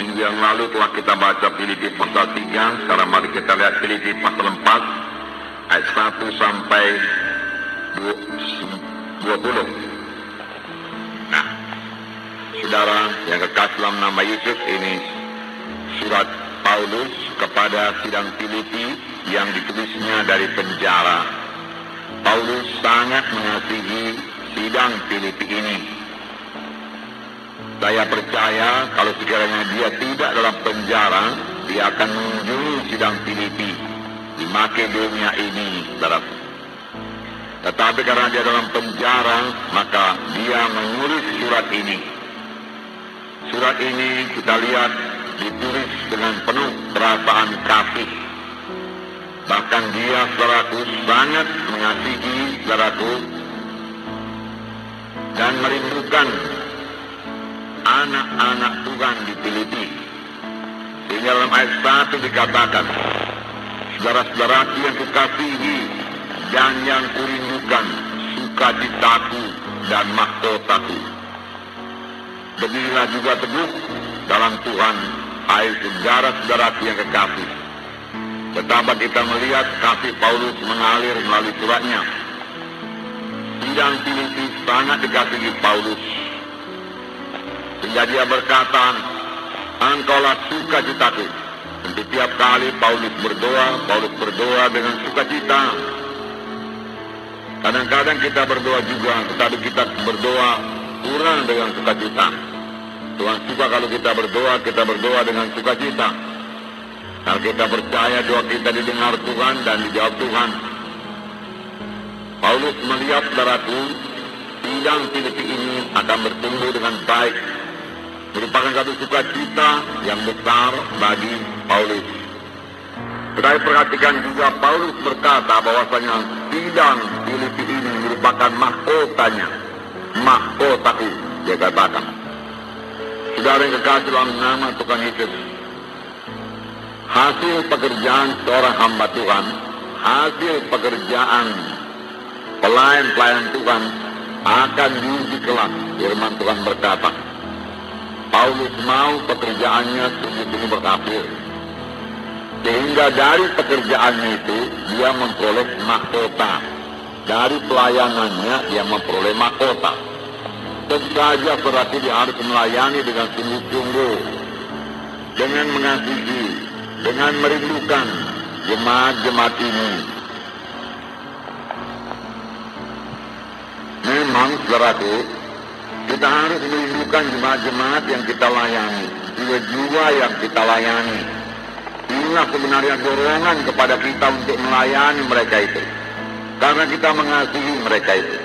Minggu yang lalu telah kita baca Filipi pasal 3, sekarang mari kita lihat Filipi pasal 4, ayat 1 sampai 20. Nah, saudara yang kekasih dalam nama Yesus, ini surat Paulus kepada sidang Filipi yang ditulisnya dari penjara. Paulus sangat mengasihi sidang Filipi ini. Saya percaya kalau sekiranya dia tidak dalam penjara, dia akan mengunjungi sidang Filipi di Makedonia ini, saudara. Tetapi karena dia dalam penjara, maka dia menulis surat ini. Surat ini kita lihat ditulis dengan penuh perasaan kasih. Bahkan dia, saudaraku, sangat mengasihi saudaraku dan merindukan anak-anak Tuhan di Filipi. Sehingga dalam ayat 1 dikatakan, saudara-saudaraku yang kukasihi dan yang kurindukan, sukacitaku dan mahkotaku. Beginilah juga teguh dalam Tuhan, hai saudara-saudaraku yang kekasih. Betapa kita melihat kasih Paulus mengalir melalui suratnya. Sidang Filipi sangat dikasihi Paulus. Sehingga dia berkata, engkaulah sukacitaku. Dan setiap kali Paulus berdoa dengan sukacita. Kadang-kadang kita berdoa juga, tetapi kita berdoa kurang dengan sukacita. Tuhan suka kalau kita berdoa dengan sukacita. Kalau kita percaya doa kita didengar Tuhan dan dijawab Tuhan. Paulus melihat, saudaraku, sidang Filipi ini akan bertumbuh dengan baik. Merupakan satu sukacita yang besar bagi Paulus. Tetapi perhatikan juga Paulus berkata bahwasanya sidang Filipi ini merupakan mahkotanya, mahkotaku, dia katakan. Saudara yang kekasih dalam nama Tuhan Yesus, hasil pekerjaan seorang hamba Tuhan, hasil pekerjaan pelayan-pelayan Tuhan akan diuji kelak. Firman Tuhan berkata, Paulus mau pekerjaannya sungguh-sungguh berhasil. Sehingga dari pekerjaannya itu dia memperoleh mahkota. Dari pelayanannya dia memperoleh mahkota. Tentu saja berarti dia harus melayani dengan sungguh-sungguh, dengan mengasihi, dengan merindukan jemaat-jemaat ini. Memang, saudaraku, kita harus merindukan jemaat-jemaat yang kita layani, jiwa-jiwa yang kita layani. Inilah sebenarnya dorongan kepada kita untuk melayani mereka itu. Karena kita mengasihi mereka itu.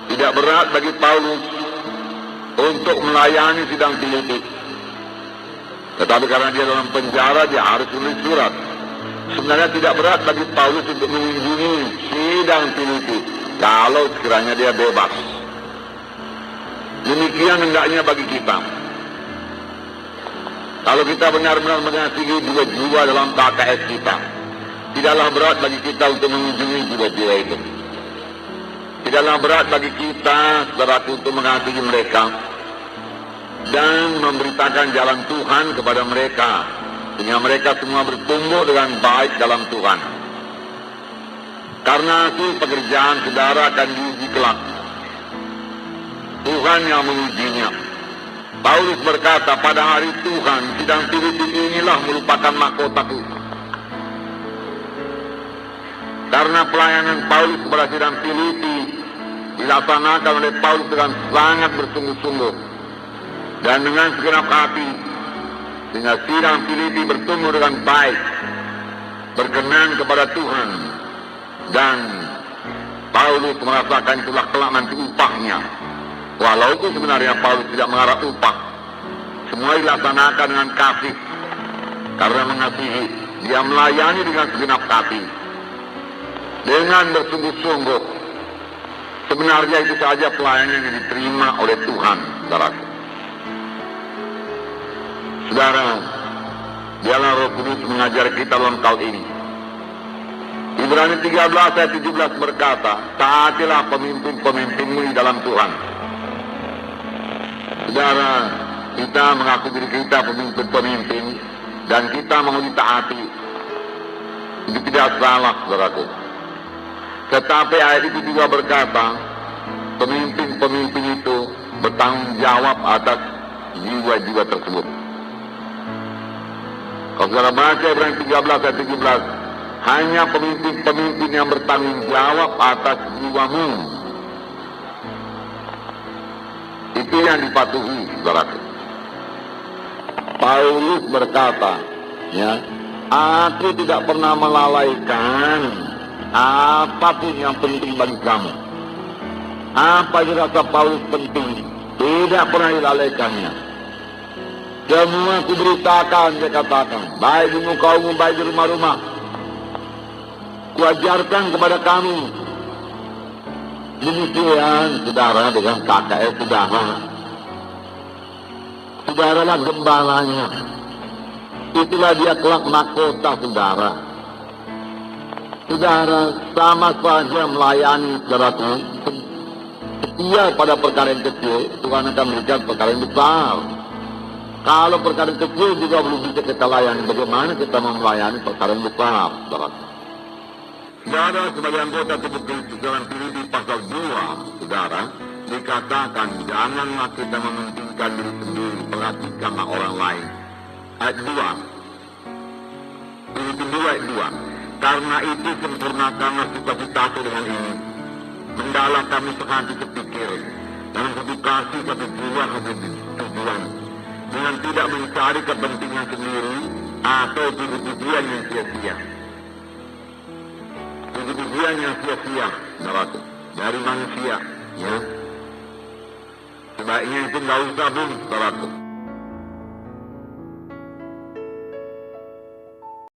Tidak berat bagi Paulus untuk melayani sidang Filipi. Tetapi karena dia dalam penjara, dia harus menulis surat. Sebenarnya tidak berat bagi Paulus untuk mengunjungi sidang Filipi kalau sekiranya dia bebas. Demikian hendaknya bagi kita. Kalau kita benar-benar mengasihi jiwa-jiwa dalam KKS kita, tidaklah berat bagi kita untuk mengunjungi jiwa-jiwa itu. Tidaklah berat bagi kita, saudaraku, untuk mengasihi mereka dan memberitakan jalan Tuhan kepada mereka, sehingga mereka semua bertumbuh dengan baik dalam Tuhan. Karena itu pekerjaan saudara akan diuji kelak. Tuhan yang mengujinya. Paulus berkata, pada hari Tuhan, sidang Filipi inilah merupakan mahkotaku. Karena pelayanan Paulus kepada sidang Filipi dilaksanakan oleh Paulus dengan sangat bersungguh-sungguh dan dengan segenap hati, sehingga sidang Filipi bertumbuh dengan baik, berkenan kepada Tuhan, dan Paulus merasakan itulah kelak nanti upahnya. Walaupun sebenarnya Paulus tidak mengharap upah, semua dilaksanakan dengan kasih. Karena mengasihi, dia melayani dengan segenap hati, dengan bersungguh-sungguh. Sebenarnya itu saja pelayanan yang diterima oleh Tuhan, saudaraku. Saudara, biarlah Roh Kudus mengajar kita dalam hal ini. Ibrani 13 ayat 17 berkata, taatilah pemimpin-pemimpinmu di dalam Tuhan. Saudara, kita mengaku diri kita pemimpin-pemimpin dan kita mau ditaati. Itu tidak salah, saudaraku. Tetapi ayat itu juga berkata, pemimpin-pemimpin itu bertanggung jawab atas jiwa-jiwa tersebut. Kalau saudara baca Ibrani 13 ayat 17, hanya pemimpin-pemimpin yang bertanggung jawab atas jiwamu. Itu yang dipatuhi, saudaraku. Paulus berkata, ya, aku tidak pernah melalaikan apapun yang penting bagi kamu. Apa yang dirasa Paulus penting, tidak pernah dilalaikannya. Semua kuberitakan, dia katakan, baik di muka umum, baik di rumah-rumah. Kuajarkan kepada kami. Demikian, saudara, dengan KKS saudara. Saudaralah gembalanya. Itulah dia kelak mahkota, saudara. Saudara sama saja melayani saudaraku. Setia pada perkara yang kecil, Tuhan akan memberikan perkara yang besar. Kalau perkara yang kecil juga belum bisa kita layani, bagaimana kita mau melayani perkara yang besar, saudara? Saudara, sebagai anggota tubuh Kristus dalam Filipi pasal 2, saudara, dikatakan janganlah kita mementingkan diri sendiri, perhatikanlah orang lain. Ayat 2, Filipi 2 ayat 2, karena itu sempurnakanlah sukacitaku dengan ini, mendalam kami sehati sepikir, dalam satu kasih, satu jiwa, satu tujuan, dengan tidak mencari kepentingan sendiri atau tujuan yang sia-sia. Tujuan yang sia-sia, saudaraku, dari manusia, ya. Sebaiknya itu nggak usah, saudaraku.